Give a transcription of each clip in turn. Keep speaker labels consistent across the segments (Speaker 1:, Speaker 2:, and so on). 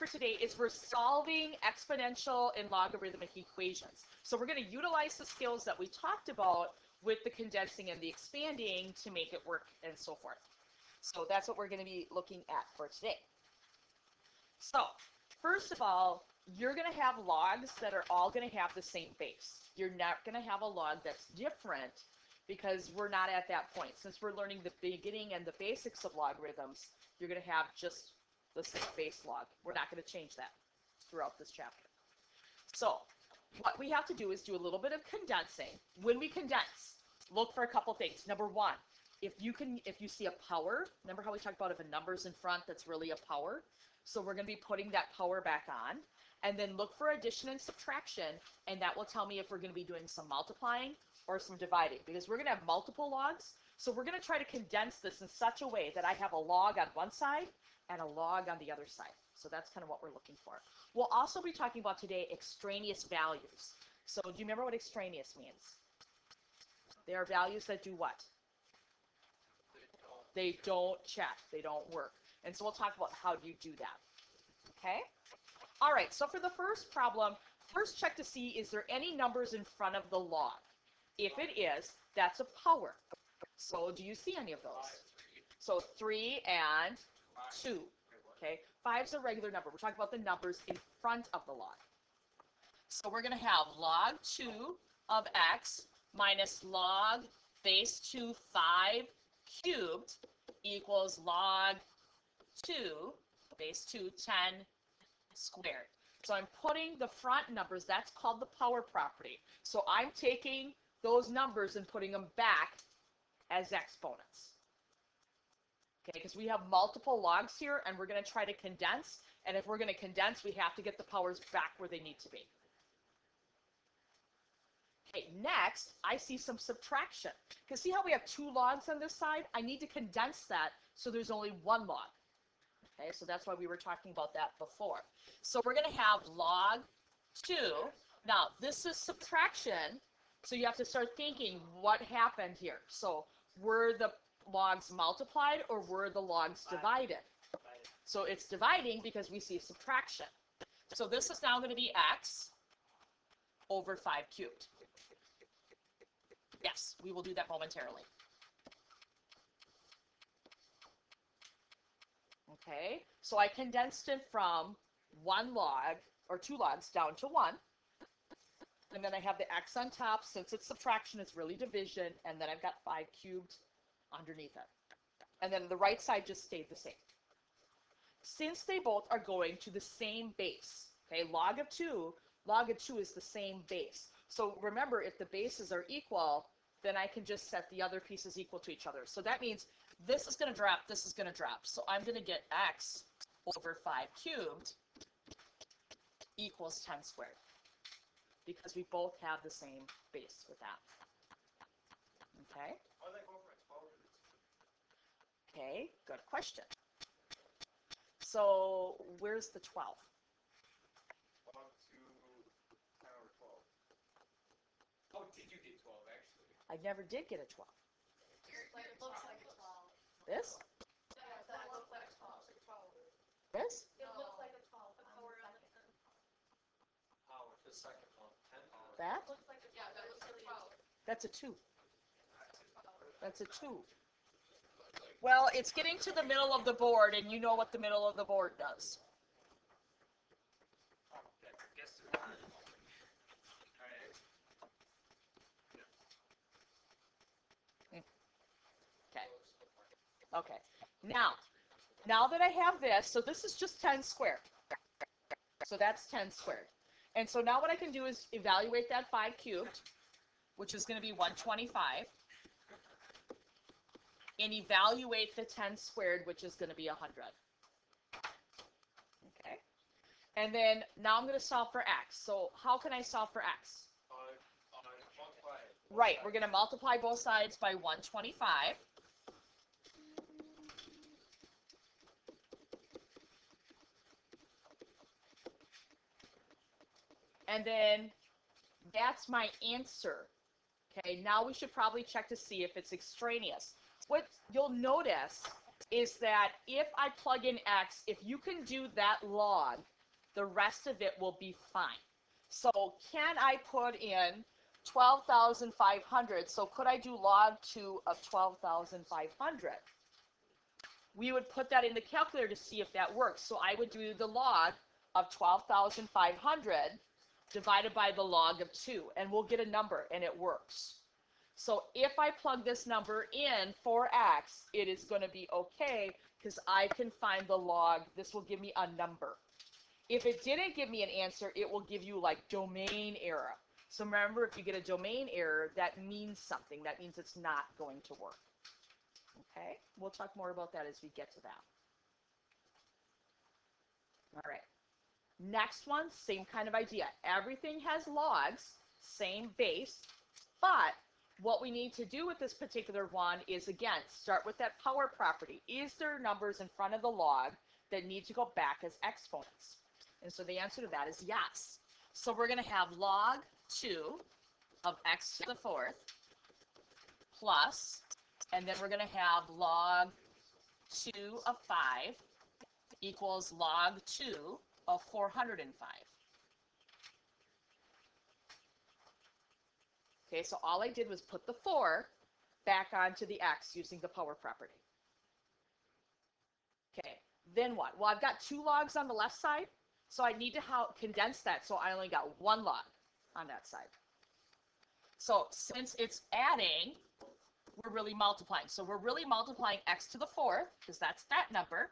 Speaker 1: for today is we're solving exponential and logarithmic equations. So we're going to utilize the skills that we talked about with the condensing and the expanding to make it work and so forth. So that's what we're going to be looking at for today. So first of all, you're going to have logs that are all going to have the same base. You're not going to have a log that's different because we're not at that point. Since we're learning the beginning and the basics of logarithms, you're going to have just the same base log. We're not going to change that throughout this chapter. So what we have to do is do a little bit of condensing. When we condense, look for a couple things. Number one, if you see a power, remember how we talked about if a number's in front, that's really a power. So we're going to be putting that power back on. And then look for addition and subtraction, and that will tell me if we're going to be doing some multiplying or some dividing, because we're going to have multiple logs. So we're going to try to condense this in such a way that I have a log on one side and a log on the other side. So that's kind of what we're looking for. We'll also be talking about today extraneous values. So do you remember what extraneous means? They are values that do what? They don't check. They don't work. And so we'll talk about how do you do that. Okay? All right, so for the first problem, first check to see is there any numbers in front of the log. If it is, that's a power. So do you see any of those? So 3 and 2. Okay, 5 is a regular number. We're talking about the numbers in front of the log. So we're going to have log 2 of x minus log base 2 5 cubed equals log 2 base 2 10 squared. So I'm putting the front numbers, that's called the power property. So I'm taking those numbers and putting them back as exponents. Okay, because we have multiple logs here and we're going to try to condense, and if we're going to condense, we have to get the powers back where they need to be. Okay, next, I see some subtraction. Because see how we have 2 logs on this side? I need to condense that so there's only 1 log. Okay, so that's why we were talking about that before. So we're going to have log 2. Now, this is subtraction, so you have to start thinking what happened here. So were the logs multiplied or were the logs divided? So it's dividing because we see subtraction. So this is now going to be x over 5 cubed. Yes, we will do that momentarily. Okay, so I condensed it from 1 log, or 2 logs, down to 1. And then I have the x on top. Since it's subtraction, it's really division. And then I've got 5 cubed underneath it. And then the right side just stayed the same. Since they both are going to the same base, okay, log of 2 is the same base. So remember, if the bases are equal, then I can just set the other pieces equal to each other. So that means this is going to drop, this is going to drop. So I'm going to get x over 5 cubed equals 10 squared, because we both have the same base with that. Okay? Okay, good question. So where's the 12?
Speaker 2: 1 to 10 over 12. Oh, did you get 12 actually?
Speaker 1: I never did get a 12.
Speaker 3: It looks like a 12.
Speaker 1: This?
Speaker 3: Yeah, that looks like a 12.
Speaker 1: This?
Speaker 3: It looks like a 12. The power on the second.
Speaker 2: Power. The second one. 10 power.
Speaker 1: That?
Speaker 3: It looks like a 12. Yeah, that looks like a 12.
Speaker 1: That's a 2. That's a 2. Well, it's getting to the middle of the board, and you know what the middle of the board does. Okay. Okay. Now that I have this, so this is just 10 squared. So that's 10 squared. And so now what I can do is evaluate that 5 cubed, which is going to be 125. And evaluate the 10 squared, which is going to be 100. Okay. And then now I'm going to solve for x. So how can I solve for x? Right, we're going to multiply both sides by 125. And then that's my answer. Okay, now we should probably check to see if it's extraneous. What you'll notice is that if I plug in x, if you can do that log, the rest of it will be fine. So can I put in 12,500? So could I do log 2 of 12,500? We would put that in the calculator to see if that works. So I would do the log of 12,500 divided by the log of 2, and we'll get a number, and it works. So if I plug this number in for x, it is going to be okay because I can find the log. This will give me a number. If it didn't give me an answer, it will give you like domain error. So remember, if you get a domain error, that means something. That means it's not going to work. Okay? We'll talk more about that as we get to that. All right. Next one, same kind of idea. Everything has logs, same base, but what we need to do with this particular one is, again, start with that power property. Is there numbers in front of the log that need to go back as exponents? And so the answer to that is yes. So we're going to have log 2 of x to the 4th plus, and then we're going to have log 2 of 5 equals log 2 of 405. Okay, so all I did was put the 4 back onto the x using the power property. Okay, then what? Well, I've got 2 logs on the left side, so I need to condense that so I only got 1 log on that side. So since it's adding, we're really multiplying. So we're really multiplying x to the 4th, because that's that number,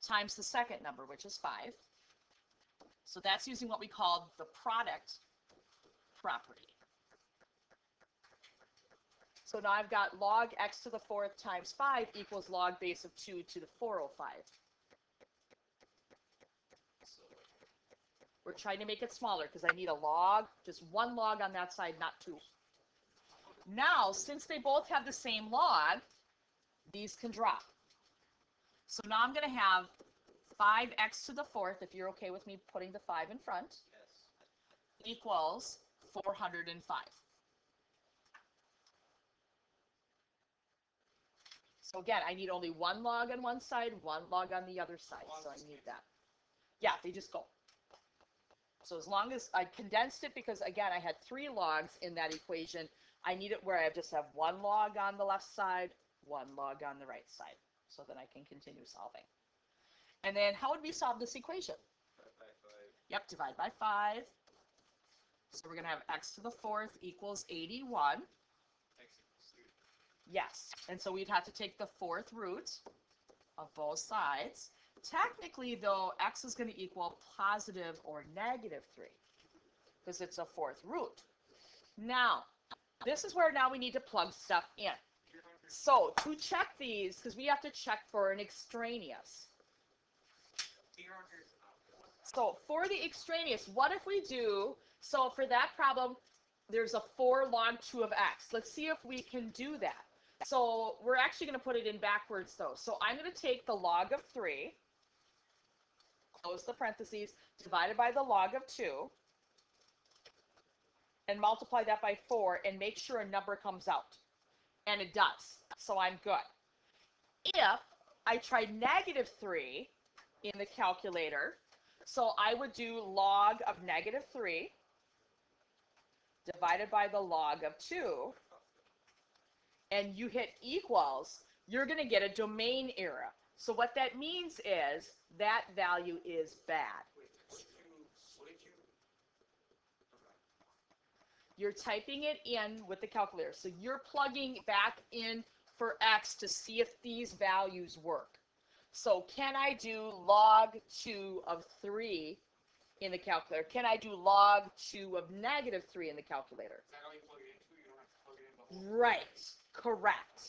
Speaker 1: times the second number, which is 5. So that's using what we call the product property. So now I've got log x to the 4th times 5 equals log base of 2 to the 405. We're trying to make it smaller because I need a log, just 1 log on that side, not 2. Now, since they both have the same log, these can drop. So now I'm going to have 5x to the 4th, if you're okay with me putting the 5 in front, yes, equals 405. So again, I need only 1 log on one side, 1 log on the other side. So I need that. Yeah, they just go. So as long as I condensed it, because again, I had 3 logs in that equation, I need it where I just have 1 log on the left side, 1 log on the right side, so that I can continue solving. And then how would we solve this equation?
Speaker 2: Divide by 5.
Speaker 1: Yep, divide by 5. So we're going to have x to the 4th equals 81.
Speaker 2: X equals 3.
Speaker 1: Yes, and so we'd have to take the 4th root of both sides. Technically, though, x is going to equal positive or negative 3 because it's a 4th root. Now, this is where now we need to plug stuff in. So to check these, because we have to check for an extraneous. So for the extraneous, what if we do, so for that problem, there's a 4 log 2 of x. Let's see if we can do that. So we're actually going to put it in backwards, though. So I'm going to take the log of 3, close the parentheses, divided by the log of 2, and multiply that by 4, and make sure a number comes out. And it does. So I'm good. If I tried negative 3 in the calculator, so I would do log of negative 3 divided by the log of 2, and you hit equals, you're going to get a domain error. So what that means is that value is bad.
Speaker 2: Wait, what did you?
Speaker 1: You're typing it in with the calculator. So you're plugging back in for x to see if these values work. So can I do log 2 of 3 in the calculator? Can I do log 2 of negative 3 in the calculator?
Speaker 2: Is that how you plug it into? You don't have to plug it in the whole.
Speaker 1: Right, correct.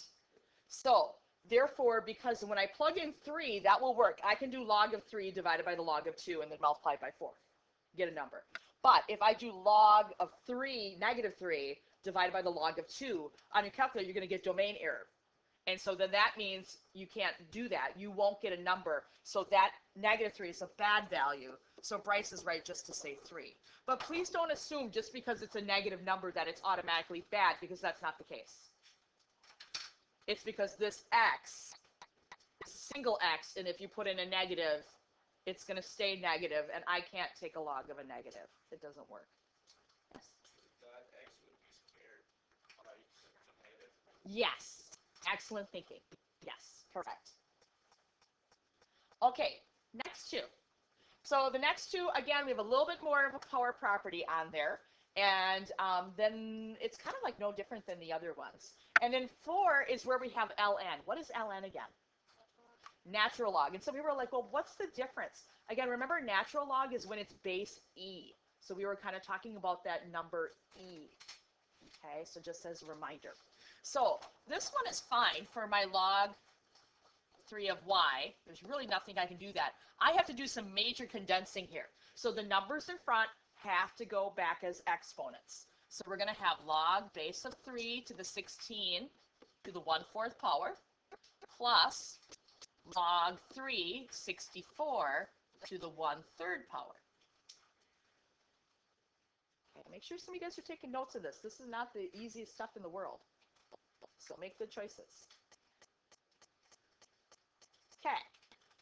Speaker 1: So therefore, because when I plug in 3, that will work. I can do log of 3 divided by the log of 2 and then multiply it by 4, get a number. But if I do log of 3, negative 3, divided by the log of 2, on your calculator, you're going to get domain error. And so then that means you can't do that. You won't get a number. So that negative 3 is a bad value. So Bryce is right just to say 3. But please don't assume just because it's a negative number that it's automatically bad, because that's not the case. It's because this x is a single x, and if you put in a negative, it's going to stay negative, and I can't take a log of a negative. It doesn't work. Yes?
Speaker 2: That x would be squared by negative.
Speaker 1: Yes. Excellent thinking. Yes, correct. Okay, next two. So the next two, again, we have a little bit more of a power property on there, and then it's kind of like no different than the other ones. And then 4 is where we have ln. What is ln again? Natural log. And some people are like, well, what's the difference? Again, remember, natural log is when it's base e. So we were kind of talking about that number e. Okay, so just as a reminder. So this one is fine for my log 3 of y. There's really nothing I can do that. I have to do some major condensing here. So the numbers in front have to go back as exponents. So we're going to have log base of 3 to the 16 to the 1/4 power plus log 3, 64 to the 1/3 power. Okay, make sure some of you guys are taking notes of this. This is not the easiest stuff in the world. So make good choices. Okay,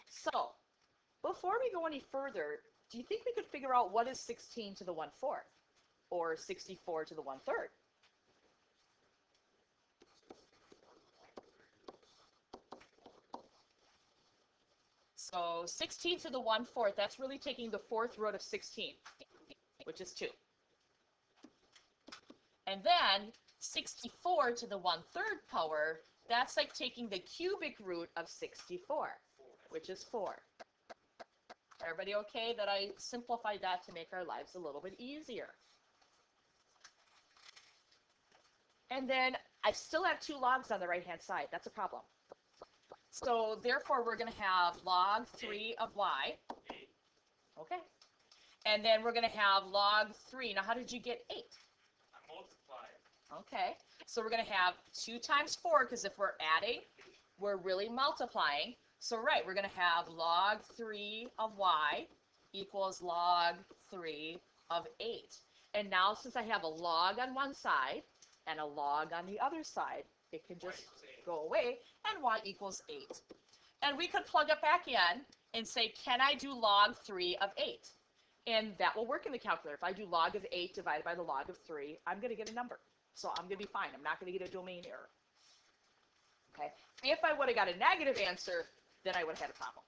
Speaker 1: so before we go any further, do you think we could figure out what is 16 to the 1/4 or 64 to the 1/3? So 16 to the 1/4, that's really taking the 4th root of 16, which is 2. And then 64 to the 1/3 power, that's like taking the cubic root of 64, which is 4. Everybody okay that I simplified that to make our lives a little bit easier? And then I still have 2 logs on the right-hand side. That's a problem. So therefore, we're going to have log 3 of y. Okay. And then we're going to have log 3. Now, how did you get 8?
Speaker 2: I multiplied.
Speaker 1: Okay. So we're going to have 2 times 4, because if we're adding, we're really multiplying. So, right, we're going to have log 3 of y equals log 3 of 8. And now, since I have a log on one side and a log on the other side, it can just go away, and y equals 8. And we could plug it back in and say, can I do log 3 of 8? And that will work in the calculator. If I do log of 8 divided by the log of 3, I'm going to get a number. So I'm going to be fine. I'm not going to get a domain error. Okay. If I would have got a negative answer, then I would have had a problem.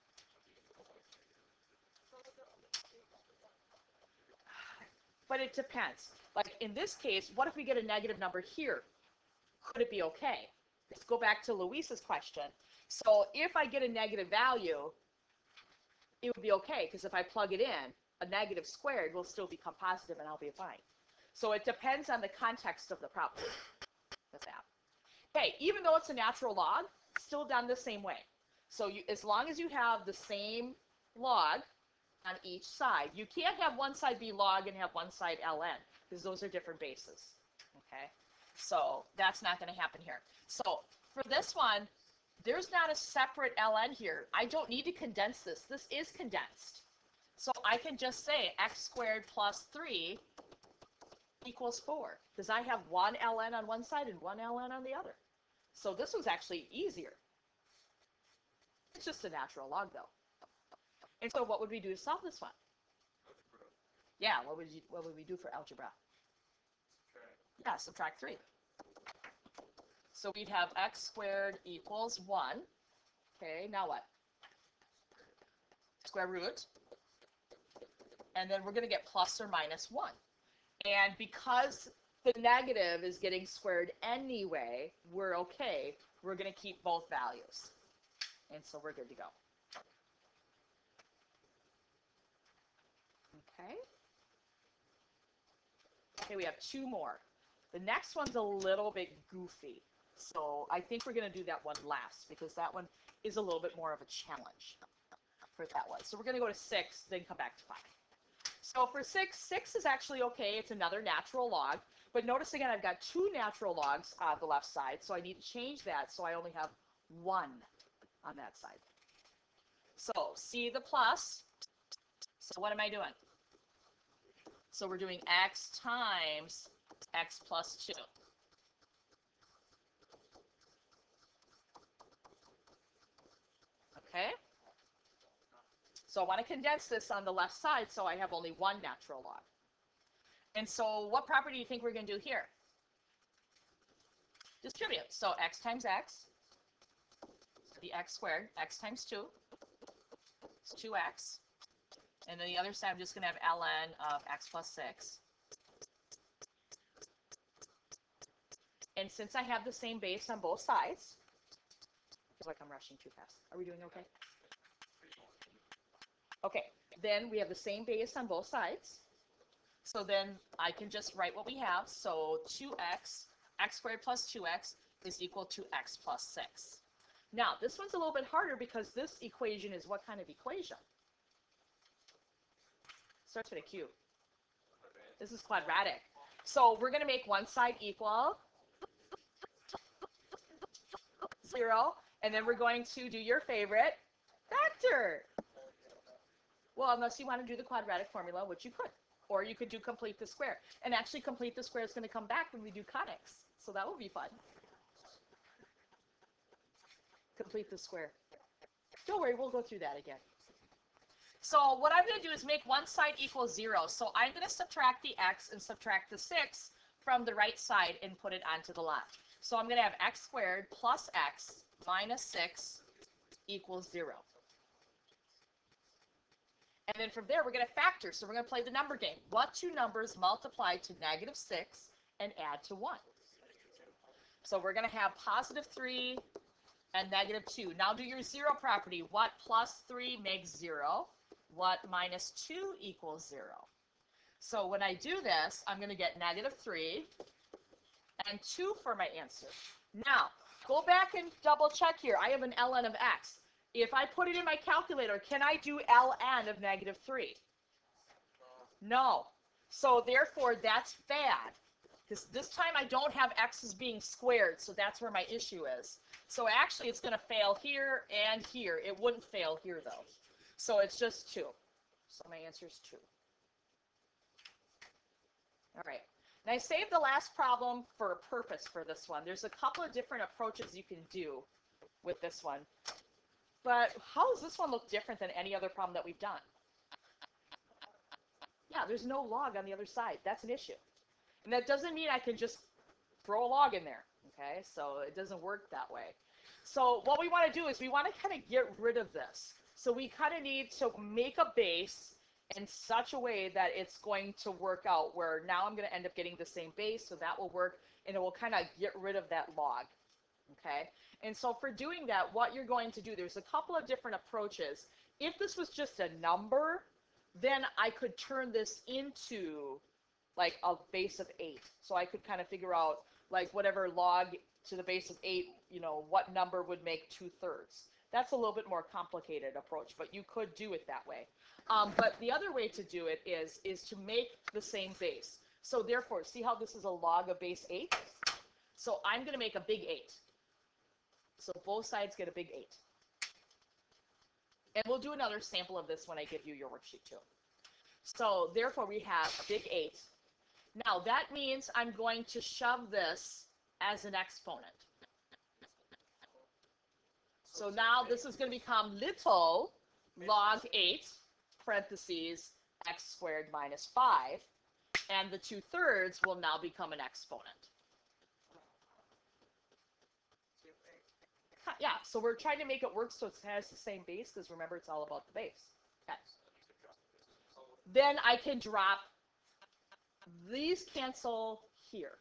Speaker 1: But it depends. Like in this case, what if we get a negative number here? Could it be okay? Let's go back to Luisa's question. So if I get a negative value, it would be okay, because if I plug it in, a negative squared will still become positive and I'll be fine. So it depends on the context of the problem with that. Okay, even though it's a natural log, still done the same way. So as long as you have the same log on each side, you can't have one side be log and have one side ln, because those are different bases. Okay, so that's not going to happen here. So for this one, there's not a separate ln here. I don't need to condense this. This is condensed. So I can just say x squared plus 3 equals 4, because I have one ln on one side and one ln on the other. So this was actually easier. It's just a natural log, though. And so what would we do to solve this one? Yeah, what would we do for algebra? Yeah, subtract 3. So we'd have x squared equals 1. Okay, now what? Square root. And then we're going to get plus or minus 1. And because the negative is getting squared anyway, we're okay. We're going to keep both values. And so we're good to go. Okay. Okay, we have 2 more. The next one's a little bit goofy. So I think we're going to do that one last, because that one is a little bit more of a challenge for that one. So we're going to go to 6, then come back to 5. So for 6 is actually okay. It's another natural log. But notice again, I've got 2 natural logs on the left side, so I need to change that so I only have 1 on that side. So see the plus. So what am I doing? So we're doing x times x plus 2. Okay? So I want to condense this on the left side so I have only one natural log. And so what property do you think we're going to do here? Distribute. So x times x, the x squared, x times 2, it's 2x. And then the other side, I'm just going to have ln of x plus 6. And since I have the same base on both sides, I feel like I'm rushing too fast. Are we doing okay? Okay, then we have the same base on both sides. So then I can just write what we have. So 2x, x squared plus 2x is equal to x plus 6. Now, this one's a little bit harder because this equation is what kind of equation? Starts with a Q. This is quadratic. So we're going to make one side equal 0, and then we're going to do your favorite, factor. Well, unless you want to do the quadratic formula, which you could. Or you could do complete the square. And actually, complete the square is going to come back when we do conics. So that will be fun. Complete the square. Don't worry, we'll go through that again. So what I'm going to do is make one side equal 0. So I'm going to subtract the x and subtract the 6 from the right side and put it onto the left. So I'm going to have x squared plus x minus 6 equals 0. And then from there, we're going to factor. So we're going to play the number game. What two numbers multiply to negative 6 and add to 1? So we're going to have positive 3 and negative 2. Now do your 0 property. What plus 3 makes 0? What minus 2 equals 0? So when I do this, I'm going to get negative 3 and 2 for my answer. Now, go back and double check here. I have an ln of x. If I put it in my calculator, can I do ln of negative 3? No. So therefore, that's bad. Because this time I don't have x's being squared, so that's where my issue is. So actually, it's going to fail here and here. It wouldn't fail here, though. So it's just 2. So my answer is 2. All right. Now I saved the last problem for a purpose for this one. There's a couple of different approaches you can do with this one. But how does this one look different than any other problem that we've done? Yeah, there's no log on the other side. That's an issue. And that doesn't mean I can just throw a log in there. Okay, so it doesn't work that way. So what we want to do is we want to kind of get rid of this. So we kind of need to make a base in such a way that it's going to work out where now I'm going to end up getting the same base, so that will work, and it will kind of get rid of that log. Okay, and so for doing that, what you're going to do, there's a couple of different approaches. If this was just a number, then I could turn this into like a base of 8. So I could kind of figure out like whatever log to the base of 8, you know, what number would make 2/3. That's a little bit more complicated approach, but you could do it that way. But the other way to do it is to make the same base. So therefore, see how this is a log of base 8? So I'm going to make a big 8. So both sides get a big 8. And we'll do another sample of this when I give you your worksheet too. So therefore, we have a big 8. Now that means I'm going to shove this as an exponent. So now this is going to become little log 8, parentheses, x squared minus 5. And the 2/3 will now become an exponent. Yeah, so we're trying to make it work so it has the same base, because remember, it's all about the base. Okay. Then I can drop, these cancel here.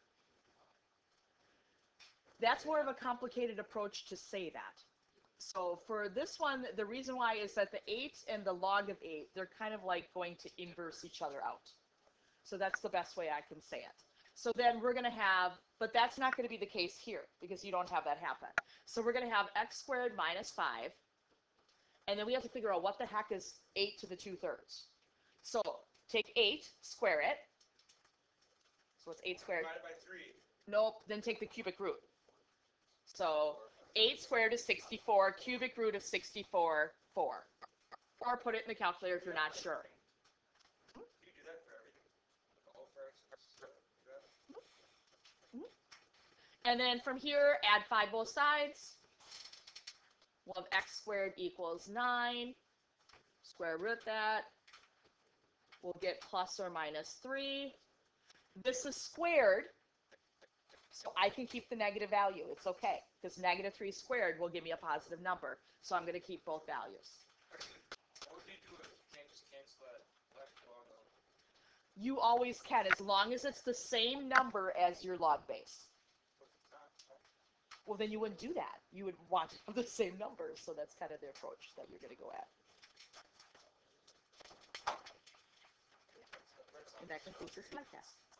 Speaker 1: That's more of a complicated approach to say that. So for this one, the reason why is that the 8 and the log of 8, they're kind of like going to inverse each other out. So that's the best way I can say it. So then we're going to have, but that's not going to be the case here because you don't have that happen. So we're going to have x squared minus 5. And then we have to figure out what the heck is 8 to the 2/3. So take 8, square it. So it's 8 squared.
Speaker 2: Divided by 3.
Speaker 1: Nope, then take the cubic root. So 8 squared is 64, cubic root of 64, 4. Or put it in the calculator if you're not sure.
Speaker 2: You do that for everything. All for x.
Speaker 1: And then from here, add 5 both sides. We'll have x squared equals 9. Square root that. We'll get plus or minus 3. This is squared, so I can keep the negative value. It's okay, because negative 3 squared will give me a positive number. So I'm going to keep both values.
Speaker 2: What do you do if you can't just cancel that left log out?
Speaker 1: You always can, as long as it's the same number as your log base.
Speaker 2: But it's not.
Speaker 1: Well, then you wouldn't do that. You would want to have the same numbers, so that's kind of the approach that you're going to go at. And that concludes this podcast.